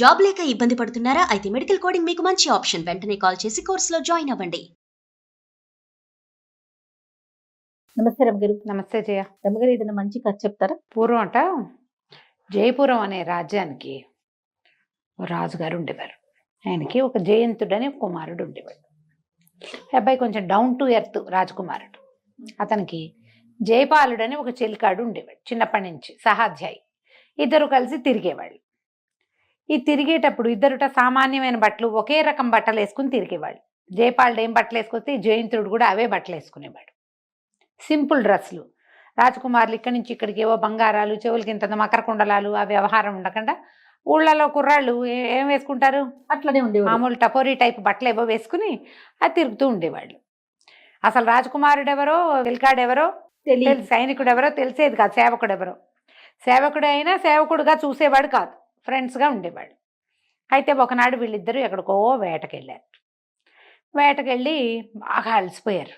Job లేక ఇబ్బంది పడుతున్నారా? అయితే మెడికల్ కోడింగ్ మీకు మంచి ఆప్షన్. వెంటనే కాల్ చేసి కోర్సులో జాయిన్ అవ్వండి. నమస్తే రమగారు. నమస్తే జయ. రమగారు, ఏదైనా మంచి కథ చెప్తారా? పూర్వం అంట జయపురం అనే రాజ్యానికి రాజుగారు ఉండేవారు. ఆయనకి ఒక జయంతుడని కుమారుడు ఉండేవాడు. అబ్బాయి కొంచెం డౌన్ టు ఎర్త్ రాజకుమారుడు. అతనికి జయపాలుడని ఒక చెలికాడు ఉండేవాడు. చిన్నప్పటి నుంచి సహాధ్యాయి. ఇద్దరు కలిసి తిరిగేవాళ్ళు. ఈ తిరిగేటప్పుడు ఇద్దరుట సామాన్యమైన బట్టలు, ఒకే రకం బట్టలు వేసుకుని తిరిగేవాళ్ళు. జయపాలుడు ఏం బట్టలు వేసుకొస్తే జయంతుడు కూడా అవే బట్టలు వేసుకునేవాడు. సింపుల్ డ్రెస్సులు. రాజకుమారులు ఇక్కడి నుంచి ఇక్కడికి ఏవో బంగారాలు, చెవులకి ఇంత మకర కుండలాలు, ఆ వ్యవహారం ఉండకుండా ఊళ్ళలో కుర్రాళ్ళు ఏం వేసుకుంటారు, అట్లనే ఉండేవాడు. మామూలు టపోరీ టైప్ బట్టలు ఏవో వేసుకుని అది తిరుగుతూ ఉండేవాళ్ళు. అసలు రాజకుమారుడు ఎవరో, వెల్కాడెవరో తెలియదు, సైనికుడు ఎవరో తెలిసేది కాదు, సేవకుడు ఎవరో. సేవకుడు అయినా సేవకుడుగా చూసేవాడు కాదు, ఫ్రెండ్స్గా ఉండేవాడు. అయితే ఒకనాడు వీళ్ళిద్దరూ ఎక్కడికో వేటకెళ్ళారు. వేటకెళ్ళి బాగా అలసిపోయారు.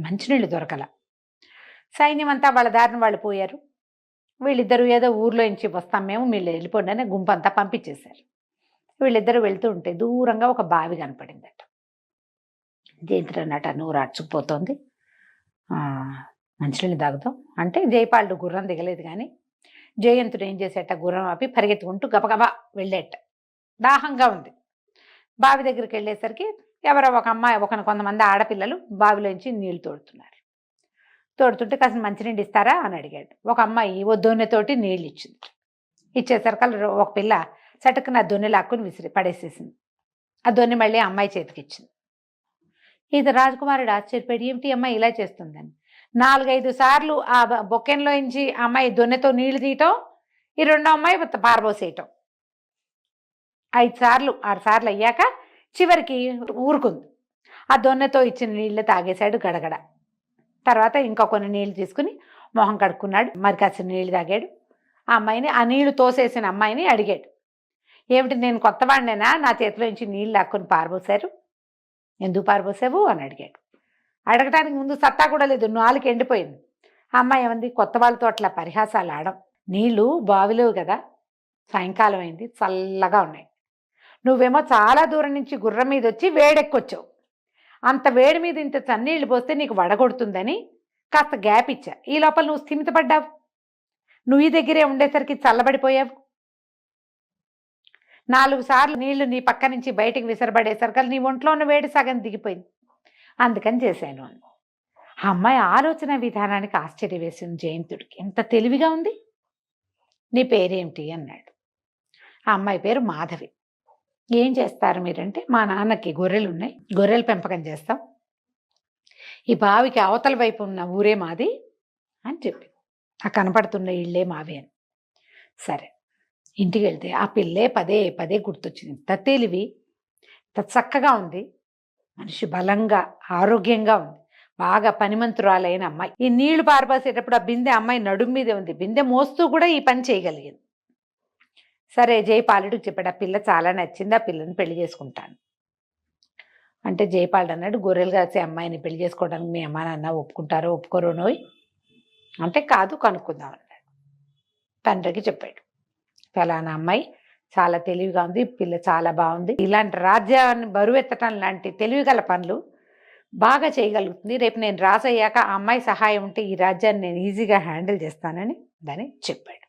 మంచినీళ్ళు దొరకల. సైన్యం అంతా వాళ్ళ దారిని వాళ్ళు పోయారు. వీళ్ళిద్దరూ ఏదో ఊర్లో నుంచి వస్తాం మేము, మీరు వెళ్ళిపోండి అని గుంపంతా పంపించేశారు. వీళ్ళిద్దరూ వెళ్తూ ఉంటే దూరంగా ఒక బావి కనపడిందట. జయంతుడు అన్నట్టు నూరు అర్చుకుపోతుంది, మంచినీళ్ళు తాగుతాం అంటే జయపాలుడు గుర్రం దిగలేదు. కానీ జయంతుడు ఏం చేసేట, గుర్రం ఆపి పరిగెత్తుకుంటూ గబగబా వెళ్ళేట. దాహంగా ఉంది. బావి దగ్గరికి వెళ్ళేసరికి ఎవరో ఒక అమ్మాయి, కొంతమంది ఆడపిల్లలు బావిలోంచి నీళ్లు తోడుతున్నారు. తోడుతుంటే కాసిన మంచినీళ్ళు ఇస్తారా అని అడిగాడు. ఒక అమ్మాయి ఓ దొన్నెతోటి నీళ్ళు ఇచ్చింది. ఇచ్చేసరికి ఒక పిల్ల చటుకున ఆ దొన్నె లాక్కుని పడేసేసింది. ఆ దొన్నె మళ్ళీ అమ్మాయి చేతికి ఇచ్చింది. ఇది రాజకుమారుడు ఆశ్చర్యపడి, ఏమిటి అమ్మాయి ఇలా చేస్తుందని 4-5 సార్లు ఆ బొక్కెన్లో నుంచి అమ్మాయి దొన్నెతో నీళ్లు తీయటం, ఈ రెండో అమ్మాయి పారబోసేయటం. 5 సార్లు 6 సార్లు అయ్యాక చివరికి ఊరుకుంది. ఆ దొన్నెతో ఇచ్చిన నీళ్ళు తాగేశాడు గడగడ. తర్వాత ఇంకా కొన్ని నీళ్లు తీసుకుని మొహం కడుక్కున్నాడు. మరి కాసిన నీళ్ళు తాగాడు. ఆ అమ్మాయిని, ఆ నీళ్లు తోసేసిన అమ్మాయిని అడిగాడు, ఏమిటి నేను కొత్తవాడినేనా, నా చేతిలో నుంచి నీళ్ళు లాక్కుని పారబోసారు, ఎందుకు పారబోసావు అని అడిగాడు. అడగటానికి ముందు సత్తా కూడా లేదు, నాలుగు ఎండిపోయింది. ఆ అమ్మాయి ఏమంది, కొత్త వాళ్ళతో అట్లా పరిహాసాలు ఆడం, నీళ్లు బావిలేవు కదా, సాయంకాలం అయింది, చల్లగా ఉన్నాయి, నువ్వేమో చాలా దూరం నుంచి గుర్రం మీద వచ్చి వేడెక్కొచ్చావు, అంత వేడి మీద ఇంత చన్నీళ్ళు పోస్తే నీకు వడగొడుతుందని కాస్త గ్యాప్ ఇచ్చా, ఈ లోపల నువ్వు స్థిమితపడ్డావు, నువ్వు ఈ దగ్గరే ఉండేసరికి చల్లబడిపోయావు, 4 సార్లు నీళ్లు నీ పక్క నుంచి బయటికి విసరబడేసరికి నీ ఒంట్లో ఉన్న వేడి సగం దిగిపోయింది, అందుకని చేశాను అని. ఆ అమ్మాయి ఆలోచన విధానానికి ఆశ్చర్య వేసింది జయంతుడికి. ఎంత తెలివిగా ఉంది. నీ పేరేమిటి అన్నాడు. ఆ అమ్మాయి పేరు మాధవి. ఏం చేస్తారు మీరంటే, మా నాన్నకి గొర్రెలు ఉన్నాయి, గొర్రెల పెంపకం చేస్తాం, ఈ బావికి అవతల వైపు ఉన్న ఊరే మాది అని చెప్పి, ఆ కనపడుతున్న ఇళ్ళే మావి అని. సరే, ఇంటికి వెళ్తే ఆ పిల్లే పదే పదే గుర్తొచ్చింది. ఇంత తెలివి, ఇంత చక్కగా ఉంది, మనిషి బలంగా ఆరోగ్యంగా ఉంది, బాగా పనిమంతురాలైన అమ్మాయి. ఈ నీళ్లు పారపోసేటప్పుడు ఆ బిందె అమ్మాయి నడుము మీదే ఉంది, బిందె మోస్తూ కూడా ఈ పని చేయగలిగింది. సరే, జయపాలుడికి చెప్పాడు, ఆ పిల్ల చాలా నచ్చింది, ఆ పిల్లని పెళ్లి చేసుకుంటాను అంటే జయపాలుడు అన్నాడు, గొర్రెలు కాసే అమ్మాయిని పెళ్లి చేసుకోవడానికి మీ అమ్మ నాన్న ఒప్పుకుంటారో ఒప్పుకోరో నోయ్ అంటే, కాదు కనుక్కుందాం అన్నాడు. తండ్రికి చెప్పాడు, ఫలానా అమ్మాయి చాలా తెలివిగా ఉంది, పిల్ల చాలా బాగుంది, ఇలాంటి రాజ్యాన్ని బరువెత్తటం లాంటి తెలివిగల పనులు బాగా చేయగలుగుతుంది, రేపు నేను రాసయ్యాక ఆ అమ్మాయి సహాయం ఉంటే ఈ రాజ్యాన్ని నేను ఈజీగా హ్యాండిల్ చేస్తానని దాన్ని చెప్పాడు.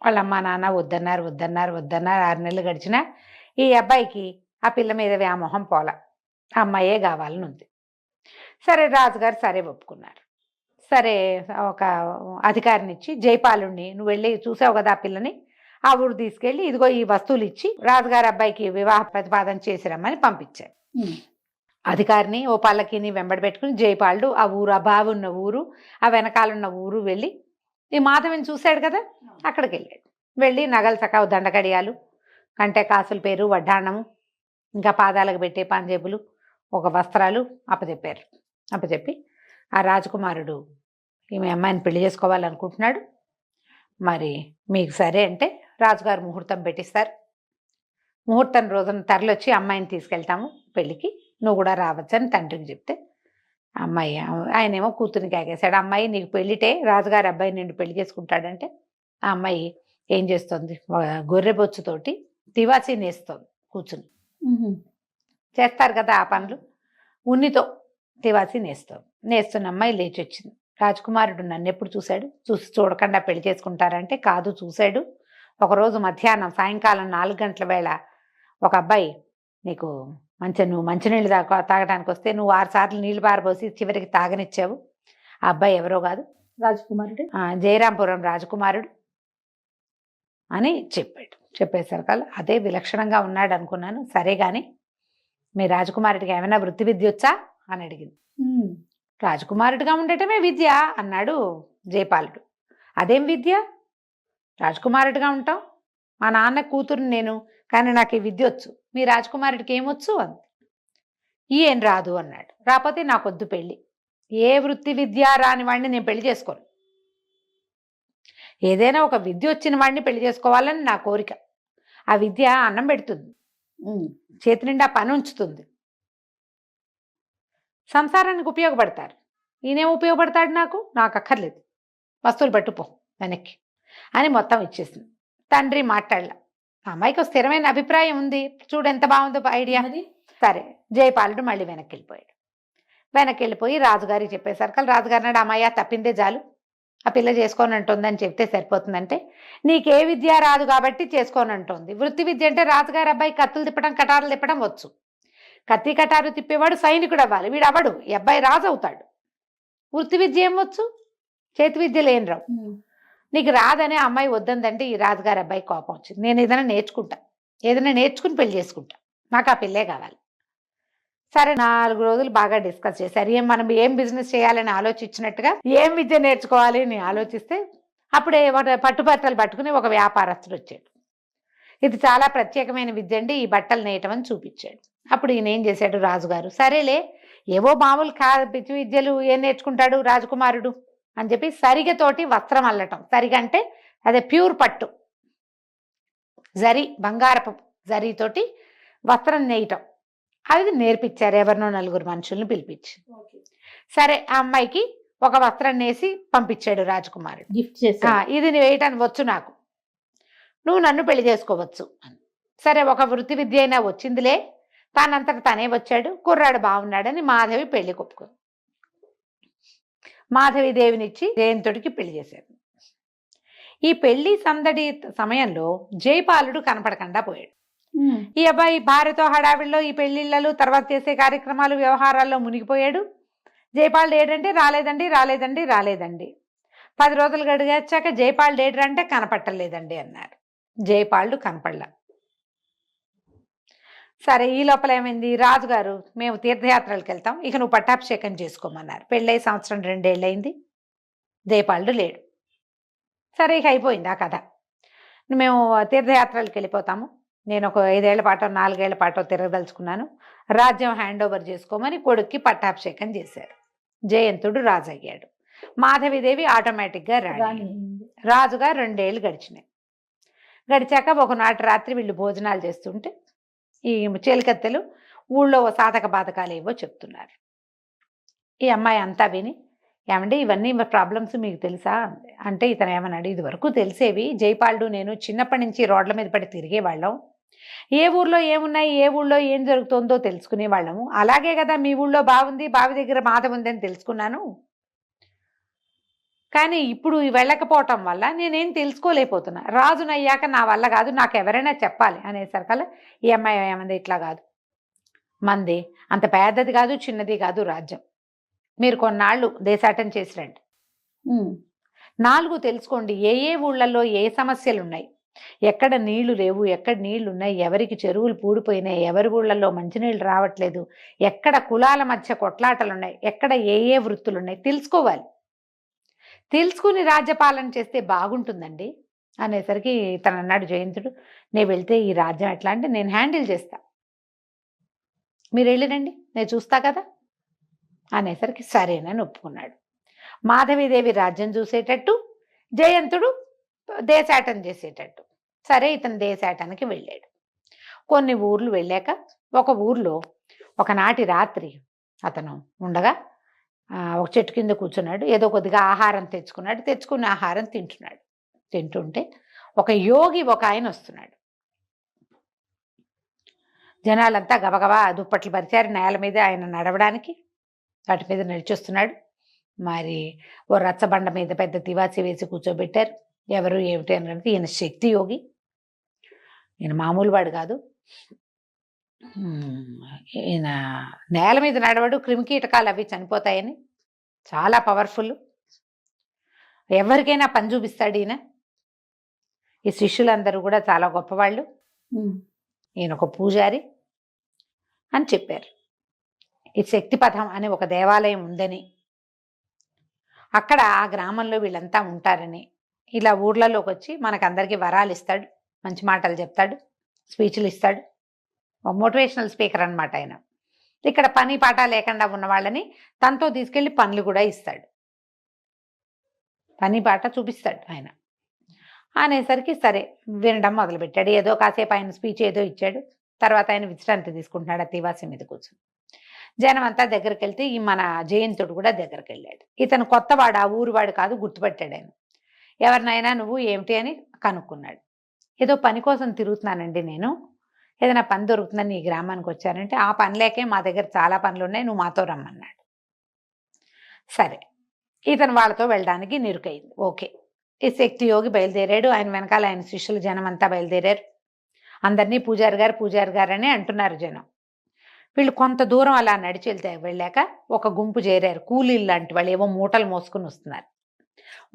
వాళ్ళ అమ్మ నాన్న వద్దన్నారు 6 నెలలు గడిచినా ఈ అబ్బాయికి ఆ పిల్ల మీద వ్యామోహం పోల, ఆ అమ్మాయే కావాలని ఉంది. సరే, రాజుగారు సరే ఒప్పుకున్నారు. సరే, ఒక అధికారిని ఇచ్చి, జయపాలుడిని, నువ్వు వెళ్ళి చూసావు కదా ఆ పిల్లని, ఆ ఊరు తీసుకెళ్ళి ఇదిగో ఈ వస్తువులు ఇచ్చి రాజుగారి అబ్బాయికి వివాహ ప్రతిపాదన చేసిరమ్మని పంపించారు. అధికారిని ఓ పల్లకిని వెంబడి పెట్టుకుని జయపాలుడు ఆ ఊరు, ఆ బావి ఉన్న ఊరు, ఆ వెనకాలన్న ఊరు వెళ్ళి, ఈ మాధవిని చూశాడు కదా, అక్కడికి వెళ్ళాడు. వెళ్ళి నగలు చక్కగా, దండకడియాలు, కంటే కాసుల పేరు, వడ్డాణము, ఇంకా పాదాలకు పెట్టే పాంజేబులు, ఒక వస్త్రాలు అప్పచెప్పి, ఆ రాజకుమారుడు ఈమె అమ్మాయిని పెళ్లి చేసుకోవాలనుకుంటున్నాడు, మరి మీకు సరే అంటే రాజుగారు ముహూర్తం పెట్టిస్తారు, ముహూర్తం రోజున తరలొచ్చి అమ్మాయిని తీసుకెళ్తాము పెళ్ళికి, నువ్వు కూడా రావచ్చని తండ్రికి చెప్తే, అమ్మాయి, ఆయనేమో కూతురికి ఆగేశాడు, అమ్మాయి నీకు పెళ్ళిటే రాజుగారి అబ్బాయి నిన్ను పెళ్లి చేసుకుంటాడంటే, ఆ అమ్మాయి ఏం చేస్తుంది, గొర్రె బొచ్చుతోటి తివాసి నేస్తోంది కూర్చుని. ఉహు. చేస్తారు కదా ఆ పనులు. ఉన్నితో తివాసి నేస్తున్న అమ్మాయి లేచి వచ్చింది. రాజకుమారుడు నన్ను ఎప్పుడు చూశాడు? చూసి చూడకుండా పెళ్లి చేసుకుంటారంటే కాదు, చూశాడు. ఒకరోజు మధ్యాహ్నం సాయంకాలం 4 గంటల వేళ ఒక అబ్బాయి నీకు నువ్వు మంచినీళ్ళు తాగడానికి వస్తే నువ్వు 6 సార్లు నీళ్లు పారబోసి చివరికి తాగనిచ్చావు. ఆ అబ్బాయి ఎవరో కాదు, రాజకుమారుడు. జయరాంపురం రాజకుమారుడు అని చెప్పేసరికల్లా అదే విలక్షణంగా ఉన్నాడు అనుకున్నాను. సరే గాని మీ రాజకుమారుడికి ఏమైనా వృత్తి విద్య వచ్చా అని అడిగింది. ఉమ్. రాజకుమారుడిగా ఉండటమే విద్య అన్నాడు జయపాలుడు. అదేం విద్య? రాజకుమారుడిగా ఉంటాం, మా నాన్న కూతురు నేను, కానీ నాకు ఈ విద్య వచ్చు. మీ రాజకుమారుడికి ఏమొచ్చు అంది. ఏం రాదు అన్నాడు. రాకపోతే నాకొద్దు పెళ్ళి. ఏ వృత్తి విద్య రాని వాడిని నేను పెళ్లి చేసుకోను. ఏదైనా ఒక విద్య వచ్చిన వాడిని పెళ్లి చేసుకోవాలని నా కోరిక. ఆ విద్య అన్నం పెడుతుంది, చేతి నిండా పని ఉంచుతుంది, సంసారానికి ఉపయోగపడతారు. ఈయనేం ఉపయోగపడతాడు? నాకు అక్కర్లేదు, వస్తువులు పట్టుపో వెనక్కి అని మొత్తం ఇచ్చేసింది. తండ్రి మాట్లాడలా. అమ్మాయికి ఒక స్థిరమైన అభిప్రాయం ఉంది, చూడు ఎంత బాగుందో ఐడియా. సరే, జయపాలుడు మళ్ళీ వెనక్కి వెళ్ళిపోయి రాజుగారికి చెప్పేసరికి రాజుగారు నాడు అమ్మాయి తప్పిందే చాలు, ఆ పిల్ల చేసుకోని అంటుందని చెప్తే సరిపోతుందంటే, నీకే విద్య రాదు కాబట్టి చేసుకోని అంటుంది. వృత్తి విద్య అంటే రాజుగారి అబ్బాయి కత్తులు తిప్పడం కటారులు తిప్పడం వచ్చు. కత్తి కటారు తిప్పేవాడు సైనికుడు అవ్వాలి, వీడు అవ్వడు, ఈ అబ్బాయి రాజు అవుతాడు. వృత్తి విద్య ఏం వచ్చు? చేతి విద్యలు ఏం రావు. నీకు రాదనే అమ్మాయి వద్దందంటే ఈ రాజుగారి అబ్బాయి కోపం వచ్చింది. నేను ఏదైనా నేర్చుకుని పెళ్లి చేసుకుంటా, నాకు ఆ పిల్లే కావాలి. సరే, 4 రోజులు బాగా డిస్కస్ చేశారు. మనం ఏం బిజినెస్ చేయాలని ఆలోచించినట్టుగా ఏం విద్య నేర్చుకోవాలి అని ఆలోచిస్తే అప్పుడే పట్టుబట్టలు పట్టుకుని ఒక వ్యాపారస్తుడు వచ్చాడు. ఇది చాలా ప్రత్యేకమైన విద్య అండి, ఈ బట్టలు నేయటం అని చూపించాడు. అప్పుడు ఈయన ఏం చేశాడు రాజుగారు, సరేలే ఏవో మామూలు పిచ్చి విద్యలు ఏం నేర్చుకుంటాడు రాజకుమారుడు అని చెప్పి సరిగతోటి వస్త్రం అల్లటం. సరిగ అంటే అదే ప్యూర్ పట్టు, బంగారపు జరీతోటి వస్త్రం నేయటం, అది నేర్పించారు. ఎవరినో 4 మనుషుల్ని పిలిపించి. సరే, ఆ అమ్మాయికి ఒక వస్త్రం నేసి పంపించాడు రాజకుమారుడు. గిఫ్ట్ చేసి, ఇది వేయటానికి వచ్చు నాకు, నువ్వు నన్ను పెళ్లి చేసుకోవచ్చు అని. సరే, ఒక వృత్తి విద్య అయినా వచ్చిందిలే, తానంతట తనే వచ్చాడు, కుర్రాడు బాగున్నాడని మాధవి పెళ్లి కొప్పుకుంది. మాధవీదేవినిచ్చి జయంతుడికి పెళ్లి చేశారు. ఈ పెళ్లి సందడి సమయంలో జయపాలుడు కనపడకుండా పోయాడు. ఈ అబ్బాయి భార్యతో హడావిడిలో ఈ పెళ్లిళ్ళలు తర్వాత చేసే కార్యక్రమాలు వ్యవహారాల్లో మునిగిపోయాడు. జయపాలుడు ఏడంటే రాలేదండి. 10 రోజులు గడిగాక జయపాలుడు ఏడంటే కనపట్టలేదండి అన్నారు. జయపాలుడు కనపడలా. సరే, ఈ లోపల ఏమైంది, రాజుగారు మేము తీర్థయాత్రలకు వెళ్తాం, ఇక నువ్వు పట్టాభిషేకం చేసుకోమన్నారు. పెళ్ళై 1 సంవత్సరం 2 ఏళ్ళు అయింది, జయపాలుడు లేడు. సరే, ఇక అయిపోయింది ఆ కథ. మేము తీర్థయాత్రలకు వెళ్ళిపోతాము, నేను ఒక 5 ఏళ్ల పాటో 4 ఏళ్ల పాటో తిరగదలుచుకున్నాను, రాజ్యం హ్యాండ్ ఓవర్ చేసుకోమని కొడుక్కి పట్టాభిషేకం చేశారు. జయంతుడు రాజు అయ్యాడు, మాధవీదేవి ఆటోమేటిక్గా రాణి. రాజుగా 2 ఏళ్ళు గడిచాక ఒకనాటి రాత్రి వీళ్ళు భోజనాలు చేస్తుంటే ఈ చేలికత్తెలు ఊళ్ళో సాధక బాధకాలు ఏవో చెప్తున్నారు. ఈ అమ్మాయి అంతా విని, ఏమంటే ఇవన్నీ ప్రాబ్లమ్స్ మీకు తెలుసా అంటే ఇతను ఏమన్నాడు, ఇది వరకు తెలిసేవి, జయపాలుడు నేను చిన్నప్పటి నుంచి రోడ్ల మీద పడి తిరిగేవాళ్ళం, ఏ ఊర్లో ఏమున్నాయి ఏ ఊళ్ళో ఏం జరుగుతుందో తెలుసుకునే వాళ్ళము, అలాగే కదా మీ ఊళ్ళో బాగుంది, బావి దగ్గర మాధవ ఉందని తెలుసుకున్నాను, కానీ ఇప్పుడు వెళ్ళకపోవటం వల్ల నేనేం తెలుసుకోలేకపోతున్నా, రాజునయ్యాక నా వల్ల కాదు, నాకు ఎవరైనా చెప్పాలి అనేసరికల్లా ఈ అమ్మాయి ఏమంది, ఇట్లా కాదు, మంది అంత పెద్దది కాదు చిన్నది కాదు రాజ్యం, మీరు కొన్నాళ్ళు దేశాటం చేసి రండి, 4 తెలుసుకోండి ఏ ఊళ్ళల్లో ఏ సమస్యలు ఉన్నాయి, ఎక్కడ నీళ్లు లేవు, ఎక్కడ నీళ్లు ఉన్నాయి, ఎవరికి చెరువులు పూడిపోయినాయి, ఎవరి ఊళ్ళల్లో మంచినీళ్ళు రావట్లేదు, ఎక్కడ కులాల మధ్య కొట్లాటలు ఉన్నాయి, ఎక్కడ ఏ వృత్తులు ఉన్నాయి తెలుసుకోవాలి, తెలుసుకుని రాజ్యపాలన చేస్తే బాగుంటుందండి అనేసరికి తను అన్నాడు జయంతుడు, నేను వెళ్తే ఈ రాజ్యం ఎట్లా అంటే నేను హ్యాండిల్ చేస్తా, మీరు వెళ్ళిరండి నేను చూస్తా కదా అనేసరికి సరేనని ఒప్పుకున్నాడు. మాధవీదేవి రాజ్యం చూసేటట్టు, జయంతుడు దేశాటం చేసేటట్టు. సరే, ఇతను దేశాటానికి వెళ్ళాడు. కొన్ని ఊర్లు వెళ్ళాక ఒక ఊర్లో ఒకనాటి రాత్రి అతను ఉండగా ఒక చెట్టు కింద కూర్చున్నాడు, ఏదో కొద్దిగా ఆహారం తెచ్చుకున్న ఆహారం తింటుంటే ఒక యోగి ఒక ఆయన వస్తున్నాడు. జనాలంతా గబగబా దుప్పట్లు పరిచారు నేల మీద ఆయన నడవడానికి. వాటి మీద నడిచొస్తున్నాడు. మరి ఓ రచ్చబండ మీద పెద్ద తివాచి వేసి కూర్చోబెట్టారు. ఎవరు ఏమిటి అని అంటే ఈయన శక్తి యోగి, ఈయన మామూలు వాడు కాదు. ఈయన నేల మీద నడవడు, క్రిమికీటకాలు అవి చనిపోతాయని చాలా పవర్ఫుల్. ఎవరికైనా పని చూపిస్తాడు ఈయన. ఈ శిష్యులందరూ కూడా చాలా గొప్పవాళ్ళు. ఈయన ఒక పూజారి అని చెప్పారు. ఈ శక్తిపథం అనే ఒక దేవాలయం ఉందని, అక్కడ ఆ గ్రామంలో వీళ్ళంతా ఉంటారని, ఇలా ఊర్లలోకి వచ్చి మనకందరికీ వరాలు ఇస్తాడు, మంచి మాటలు చెప్తాడు, స్పీచ్లు ఇస్తాడు. మోటివేషనల్ స్పీకర్ అనమాట ఆయన. ఇక్కడ పని పాట లేకుండా ఉన్న వాళ్ళని తనతో తీసుకెళ్లి పనులు కూడా ఇస్తాడు, పని పాట చూపిస్తాడు ఆయన. అనేసరికి సరే వినడం మొదలుపెట్టాడు. ఏదో కాసేపు ఆయన స్పీచ్ ఏదో ఇచ్చాడు. తర్వాత ఆయన విశ్రాంతి తీసుకుంటున్నాడు ఆ తివాసి మీద కూర్చొని. జనం అంతా దగ్గరికి వెళ్తే ఈ మన జయంతుడు కూడా దగ్గరికి వెళ్ళాడు. ఇతను కొత్తవాడు, ఆ ఊరువాడు కాదు, గుర్తుపెట్టాడు ఆయన. ఎవరినైనా నువ్వు ఏమిటి అని కనుక్కున్నాడు. ఏదో పని కోసం తిరుగుతున్నానండి నేను, ఏదైనా పని దొరుకుతుందని ఈ గ్రామానికి వచ్చానంటే, ఆ పని లేకే మా దగ్గర చాలా పనులు ఉన్నాయి, నువ్వు మాతో రమ్మన్నాడు. సరే ఇతను వాళ్ళతో వెళ్ళడానికి నిరుకైంది. ఓకే, ఈ శక్తి యోగి బయలుదేరాడు. ఆయన వెనకాల ఆయన శిష్యులు జనం అంతా బయలుదేరారు. అందరినీ పూజారి గారు అని అంటున్నారు జనం. వీళ్ళు కొంత దూరం అలా నడిచి వెళ్ళాక ఒక గుంపు చేరారు, కూలీలు లాంటి వాళ్ళు, ఏవో మూటలు మోసుకుని వస్తున్నారు.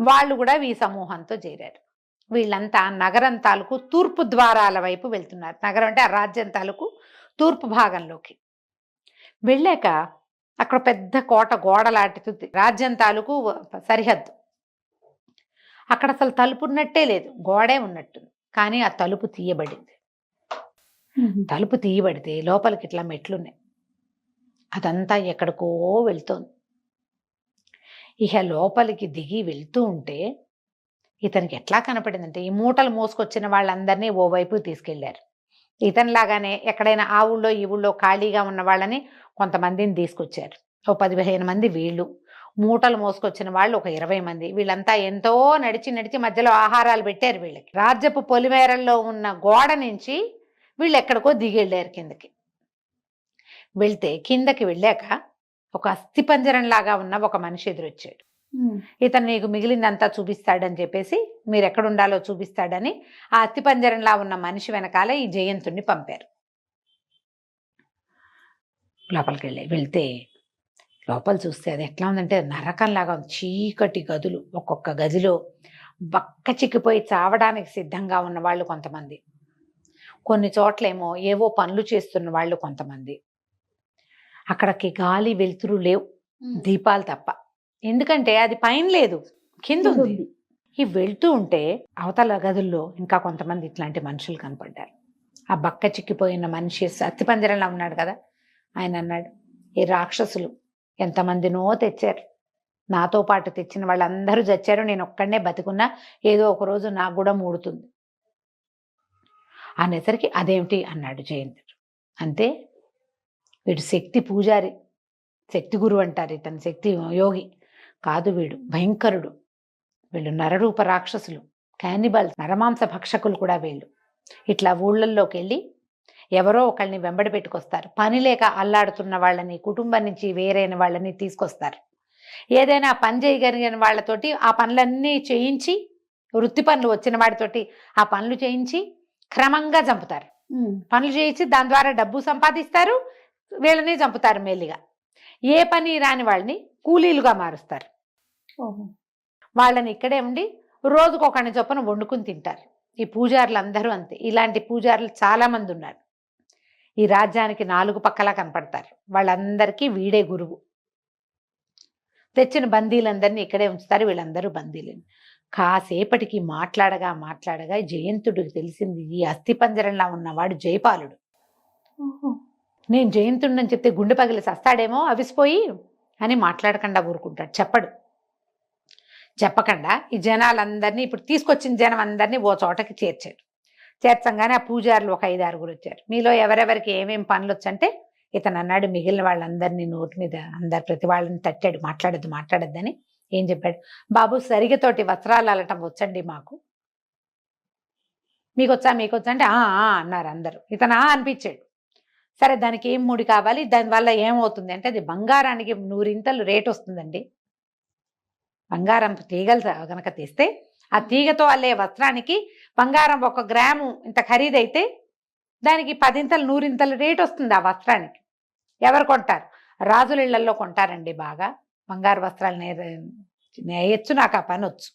వాళ్ళు కూడా ఈ సమూహంతో చేరారు. వీళ్ళంతా నగరం తాలూకు తూర్పు ద్వారాల వైపు వెళ్తున్నారు. నగరం అంటే ఆ రాజ్యం తాలూకు తూర్పు భాగంలోకి వెళ్ళాక అక్కడ పెద్ద కోట గోడలాంటిది రాజ్యం తాలూకు సరిహద్దు. అక్కడ అసలు తలుపు ఉన్నట్టే లేదు, గోడే ఉన్నట్టుంది. కానీ ఆ తలుపు తీయబడింది. తలుపు తీయబడితే లోపలికి ఇట్లా మెట్లున్నాయి. అదంతా ఎక్కడికో వెళ్తోంది. ఇక లోపలికి దిగి వెళ్తూ ఉంటే ఇతనికి ఎట్లా కనపడిందంటే, ఈ మూటలు మోసుకొచ్చిన వాళ్ళందరినీ ఓవైపు తీసుకెళ్లారు. ఇతనిలాగానే ఎక్కడైనా ఆ ఊళ్ళో ఈ ఊళ్ళో ఖాళీగా ఉన్న వాళ్ళని కొంతమందిని తీసుకొచ్చారు. ఓ 15 మంది వీళ్ళు, మూటలు మోసుకొచ్చిన వాళ్ళు ఒక 20 మంది. వీళ్ళంతా ఎంతో నడిచి మధ్యలో ఆహారాలు పెట్టారు వీళ్ళకి. రాజ్యపు పొలిమేరల్లో ఉన్న గోడ నుంచి వీళ్ళు ఎక్కడికో దిగి వెళ్ళారు కిందకి. వెళ్తే కిందకి వెళ్ళాక ఒక అస్థిపంజరం లాగా ఉన్న ఒక మనిషి ఎదురొచ్చాడు. ఇతను నీకు మిగిలిందంతా చూపిస్తాడని చెప్పేసి, మీరు ఎక్కడుండాలో చూపిస్తాడని ఆ అస్థిపంజరంలా ఉన్న మనిషి వెనకాల ఈ జయంతుణ్ణి పంపారు. లోపలికి వెళ్తే లోపల చూస్తే అది ఎట్లా ఉందంటే నరకంలాగా ఉంది. చీకటి గదులు, ఒక్కొక్క గదిలో బక్క చిక్కిపోయి చావడానికి సిద్ధంగా ఉన్న వాళ్ళు కొంతమంది, కొన్ని చోట్లేమో ఏవో పనులు చేస్తున్న వాళ్ళు కొంతమంది. అక్కడికి గాలి వెలుతురు లేవు, దీపాలు తప్ప. ఎందుకంటే అది పైన లేదు, కింద ఉంది. ఈ వెళ్తూ ఉంటే అవతల గదుల్లో ఇంకా కొంతమంది ఇట్లాంటి మనుషులు కనపడ్డారు. ఆ బక్క చిక్కిపోయిన మనిషి అస్థిపంజరంలో ఉన్నాడు కదా, ఆయన అన్నాడు, ఈ రాక్షసులు ఎంతమందినో తెచ్చారు, నాతో పాటు తెచ్చిన వాళ్ళందరూ చచ్చారు, నేను ఒక్కడనే బతికున్నా, ఏదో ఒక రోజు నాకు కూడా మూడుతుంది అనేసరికి అదేమిటి అన్నాడు జయంతుడు. అంతే, వీడు శక్తి పూజారి, శక్తి గురువు అంటారు ఇతను, శక్తి యోగి కాదు, వీడు భయంకరుడు. వీళ్ళు నరరూప రాక్షసులు, క్యానిబల్స్, నరమాంస భక్షకులు కూడా వీళ్ళు. ఇట్లా ఊళ్ళల్లోకి వెళ్ళి ఎవరో ఒకళ్ళని వెంబడి పెట్టుకొస్తారు. పని లేక అల్లాడుతున్న వాళ్ళని, కుటుంబం నుంచి వేరైన వాళ్ళని తీసుకొస్తారు. ఏదైనా పని చేయగలిగిన వాళ్ళతోటి ఆ పనులన్నీ చేయించి, వృత్తి పనులు వచ్చిన వాడితోటి ఆ పనులు చేయించి క్రమంగా చంపుతారు. పనులు చేయించి దాని ద్వారా డబ్బు సంపాదిస్తారు, వీళ్ళని చంపుతారు మెల్లిగా. ఏ పని రాని వాళ్ళని కూలీలుగా మారుస్తారు. వాళ్ళని ఇక్కడే ఉండి రోజుకొకరిని చొప్పున వండుకుని తింటారు. ఈ పూజారులు అందరూ అంతే. ఇలాంటి పూజారులు చాలా మంది ఉన్నారు. ఈ రాజ్యానికి 4 పక్కలా కనపడతారు. వాళ్ళందరికీ వీడే గురువు. తెచ్చిన బందీలందరినీ ఇక్కడే ఉంచుతారు. వీళ్ళందరూ బందీలు. కాసేపటికి మాట్లాడగా జయంతుడికి తెలిసింది, ఈ అస్థిపంజరంలా ఉన్నవాడు జయపాలుడు. నేను జయంతుడిని చెప్తే గుండె పగిలి సస్తాడేమో అవిసిపోయి అని మాట్లాడకుండా ఊరుకుంటాడు, చెప్పకుండా ఈ జనాలందరినీ, ఇప్పుడు తీసుకొచ్చిన జనం అందరినీ ఓ చోటకి చేర్చంగానే ఆ పూజారులు ఒక 5-6 వచ్చారు. మీలో ఎవరెవరికి ఏమేం పనులు వచ్చంటే ఇతను అన్నాడు, మిగిలిన వాళ్ళందరినీ నోటి మీద ప్రతి వాళ్ళని తట్టాడు, మాట్లాడద్దని. ఏం చెప్పాడు, బాబు సరిగతోటి వస్త్రాలు అల్లటం వచ్చండి మాకు, మీకొచ్చా అంటే ఆ అన్నారు అందరూ. ఇతను అనిపించాడు. సరే దానికి ఏం ముడి కావాలి, దానివల్ల ఏమవుతుంది అంటే అది బంగారానికి 100 రేట్ వస్తుందండి. బంగారం తీగలు కనుక తీస్తే ఆ తీగతో అల్లే వస్త్రానికి బంగారం 1 గ్రాము ఇంత ఖరీదైతే దానికి 10 100 రేట్ వస్తుంది ఆ వస్త్రానికి. ఎవరు కొంటారు? రాజుల ఇళ్లలో కొంటారండి బాగా. బంగారు వస్త్రాలు నేయచ్చు, నాకు ఆ పని వచ్చు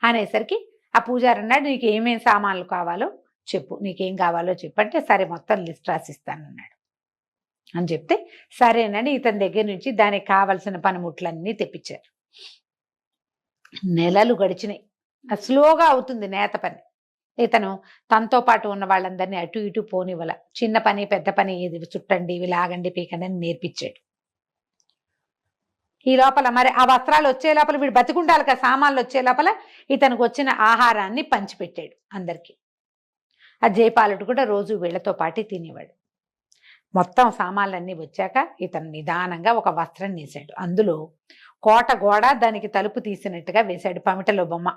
అనేసరికి ఆ పూజారి అన్నాడు, నీకు ఏమేం సామాన్లు కావాలో చెప్పు, నీకేం కావాలో చెప్పు అంటే సరే మొత్తం లిస్ట్ రాసిస్తానన్నాడు. అని చెప్తే సరేనని ఇతని దగ్గర నుంచి దానికి కావలసిన పనిముట్లన్నీ తెప్పించారు. నెలలు గడిచినాయి. స్లోగా అవుతుంది నేత పని. ఇతను తనతో పాటు ఉన్న వాళ్ళందరినీ అటు ఇటు పోనివ్వల. చిన్న పని పెద్ద పని, ఇది చుట్టండి, ఇవి లాగండి, పీకండి అని నేర్పించాడు. ఈ లోపల మరి ఆ వస్త్రాలు వచ్చే లోపల వీడు బతికుండాలి కదా, సామాన్లు వచ్చే లోపల ఇతనికి వచ్చిన ఆహారాన్ని పంచిపెట్టాడు అందరికీ. ఆ జయపాలుడు కూడా రోజు వీళ్లతో పాటు తినేవాడు. మొత్తం సామాన్లన్నీ వచ్చాక ఇతను నిదానంగా ఒక వస్త్రం నేసాడు. అందులో కోట గోడ దానికి తలుపు తీసినట్టుగా వేశాడు, పమిటలో బొమ్మ.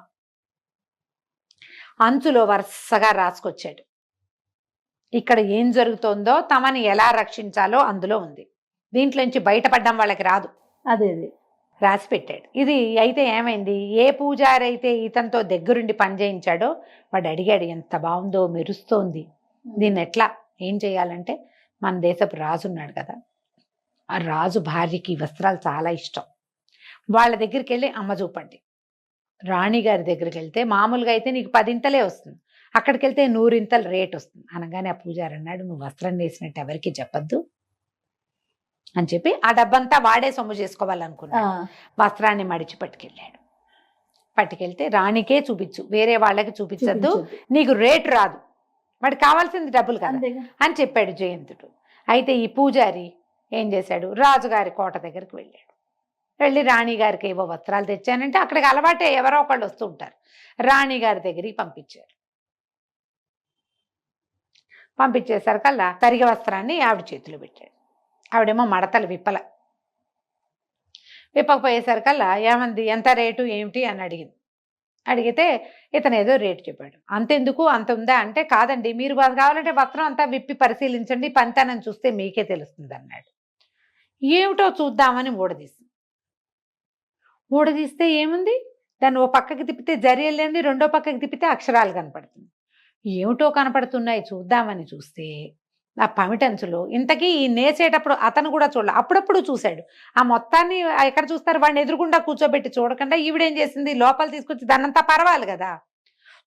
అంచులో వరుసగా రాసుకొచ్చాడు. ఇక్కడ ఏం జరుగుతోందో, తమని ఎలా రక్షించాలో అందులో ఉంది. దీంట్లోంచి బయటపడ్డం వాళ్ళకి రాదు. అదే రాసి పెట్టాడు. ఇది అయితే ఏమైంది, ఏ పూజారి అయితే ఇతనితో దగ్గరుండి పనిచేయించాడో వాడు అడిగాడు, ఎంత బాగుందో, మెరుస్తోంది, దీన్ని ఎట్లా ఏం చేయాలంటే మన దేశపు రాజు ఉన్నాడు కదా, ఆ రాజు భార్యకి వస్త్రాలు చాలా ఇష్టం. వాళ్ళ దగ్గరికి వెళ్ళి అమ్మ చూపండి. రాణిగారి దగ్గరికి వెళ్తే మామూలుగా అయితే నీకు 10 వస్తుంది, అక్కడికి వెళ్తే 100 రేట్ వస్తుంది అనగానే ఆ పూజారి అన్నాడు, నువ్వు వస్త్రం వేసినట్టు ఎవరికి చెప్పద్దు అని చెప్పి ఆ డబ్బంతా వాడే సొమ్ము చేసుకోవాలనుకున్నాడు. వస్త్రాన్ని మడిచి పట్టుకెళ్ళాడు. పట్టుకెళ్తే రాణికే చూపించు, వేరే వాళ్ళకి చూపించద్దు, నీకు రేటు రాదు, వాడికి కావాల్సింది డబ్బులు కదా అని చెప్పాడు జయంతుడు. అయితే ఈ పూజారి ఏం చేశాడు, రాజుగారి కోట దగ్గరికి వెళ్ళాడు. వెళ్ళి రాణిగారికి ఏవో వస్త్రాలు తెచ్చానంటే అక్కడికి అలవాటే, ఎవరో ఒకళ్ళు వస్తూ ఉంటారు. రాణిగారి దగ్గరికి పంపించారు. పంపించేసరికల్లా తరిగ వస్త్రాన్ని ఆవిడ చేతిలో పెట్టాడు. ఆవిడేమో మడతలు విప్పకపోయేసరికల్లా ఏమంది, ఎంత రేటు ఏమిటి అని అడిగింది. అడిగితే ఇతను ఏదో రేటు చెప్పాడు. అంతెందుకు, అంత ఉందా అంటే, కాదండి మీరు కావాలంటే వస్త్రం అంతా విప్పి పరిశీలించండి, పంతానని చూస్తే మీకే తెలుస్తుంది అన్నాడు. ఏమిటో చూద్దామని ఊడదీస్తే ఏముంది, దాన్ని ఓ పక్కకి తిప్పితే జరి వెళ్ళింది, రెండో పక్కకి తిప్పితే అక్షరాలు కనపడుతుంది. ఏమిటో కనపడుతున్నాయి చూద్దామని చూస్తే ఆ పమిటంచులో ఇంతకీ ఈ నేసేటప్పుడు అతను కూడా చూడాలి, అప్పుడప్పుడు చూశాడు. ఆ మొత్తాన్ని ఎక్కడ చూస్తారు, వాడిని ఎదురుగుండా కూర్చోబెట్టి చూడకుండా ఈవిడేం చేసింది, లోపల తీసుకొచ్చి దాన్నంతా పర్వాలి కదా.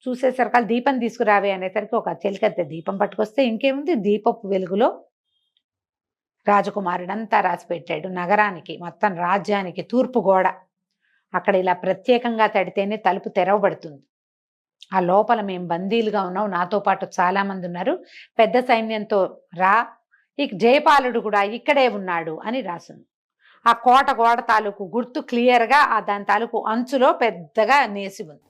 చూసేసరికి దీపం తీసుకురావే అనేసరికి ఒక చెలికత్తె దీపం పట్టుకొస్తే ఇంకేముంది, దీపపు వెలుగులో రాజకుమారుడంతా రాసి పెట్టాడు. నగరానికి మొత్తం రాజ్యానికి తూర్పు గోడ అక్కడ ఇలా ప్రత్యేకంగా తడితేనే తలుపు తెరవబడుతుంది. ఆ లోపల మేము బందీలుగా ఉన్నాం, నాతో పాటు చాలా మంది ఉన్నారు, పెద్ద సైన్యంతో రా, ఇక జయపాలుడు కూడా ఇక్కడే ఉన్నాడు అని రాసింది. ఆ కోట గోడ తాలూకు గుర్తు క్లియర్గా ఆ దాని తాలూకు అంచులో పెద్దగా నేసి ఉంది.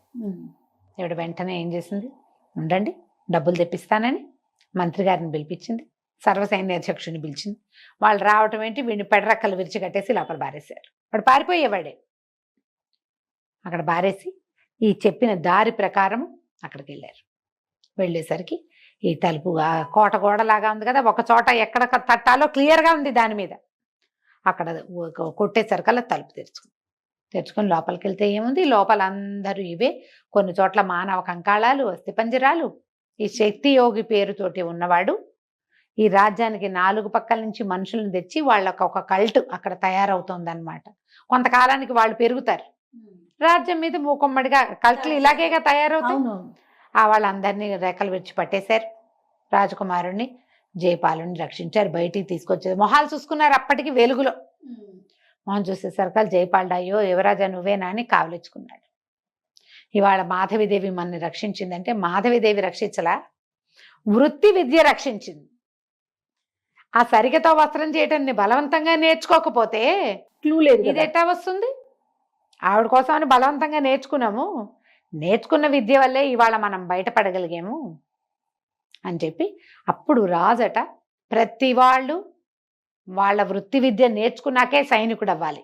ఈవిడ వెంటనే ఏం చేసింది, ఉండండి డబ్బులు తెప్పిస్తానని మంత్రి గారిని పిలిపించింది, సర్వసైన్యాధ్యక్షుడిని పిలిచింది. వాళ్ళు రావటం ఏంటి, వీడిని పెడరక్కలు విరిచి కట్టేసి లోపల బారేశారు. వాడు పారిపోయేవాడే. అక్కడ బారేసి ఈ చెప్పిన దారి ప్రకారం అక్కడికి వెళ్ళారు. వెళ్ళేసరికి ఈ తలుపు కోట గోడలాగా ఉంది కదా, ఒక చోట ఎక్కడ తట్టాలో క్లియర్గా ఉంది దాని మీద. అక్కడ కొట్టేసరికల్లా తలుపు తెరుచుకొని లోపలికి వెళ్తే ఏముంది, లోపల అందరూ ఇవే, కొన్ని చోట్ల మానవ కంకాళాలు, అస్థిపంజరాలు. ఈ శక్తి యోగి పేరుతోటి ఉన్నవాడు ఈ రాజ్యానికి 4 పక్కల నుంచి మనుషులను తెచ్చి వాళ్ళకి ఒక కల్ట్ అక్కడ తయారవుతోంది అనమాట. కొంతకాలానికి వాళ్ళు పెరుగుతారు, రాజ్యం మీద మూకొమ్మడిగా కల్ట్లు ఇలాగేగా తయారవుతాయి. ఆ వాళ్ళందరినీ రెక్కలు విడిచి పట్టేశారు. రాజకుమారుణ్ణి జయపాలుని రక్షించారు, బయటికి తీసుకొచ్చారు. మొహాలు చూసుకున్నారు అప్పటికి వెలుగులో. మొహం చూసేసరికి జయపాలుడు, అయ్యో యువరాజా నువ్వేనా అని కావలించుకున్నాడు. ఇవాళ మాధవిదేవి మనని రక్షించిందంటే మాధవిదేవి రక్షించలా, వృత్తి విద్య రక్షించింది. ఆ సరిగతో వస్త్రం చేయటాన్ని బలవంతంగా నేర్చుకోకపోతే క్లూ లేదు, ఇది ఎట్టా వస్తుంది. ఆవిడ కోసం అని బలవంతంగా నేర్చుకున్నాము, నేర్చుకున్న విద్య వల్లే ఇవాళ మనం బయటపడగలిగాము అని చెప్పి అప్పుడు రాజట ప్రతి వాళ్ళు వాళ్ళ వృత్తి విద్య నేర్చుకున్నాకే సైనికుడు అవ్వాలి.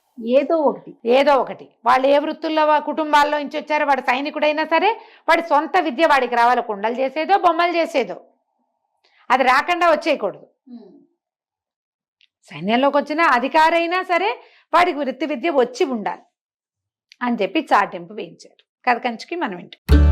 ఏదో ఒకటి వాళ్ళు ఏ వృత్తుల్లో కుటుంబాల్లో నుంచి వచ్చారో వాడు సైనికుడైనా సరే వాడి సొంత విద్య వాడికి రావాలి. కుండలు చేసేదో బొమ్మలు చేసేదో అది రాకుండా వచ్చేయకూడదు. సైన్యంలోకి వచ్చిన అధికారి అయినా సరే వాడికి వృత్తి విద్య వచ్చి ఉండాలి అని చెప్పి చాటింపు వేయించారు. కథ కంచికి మనం వింటాం.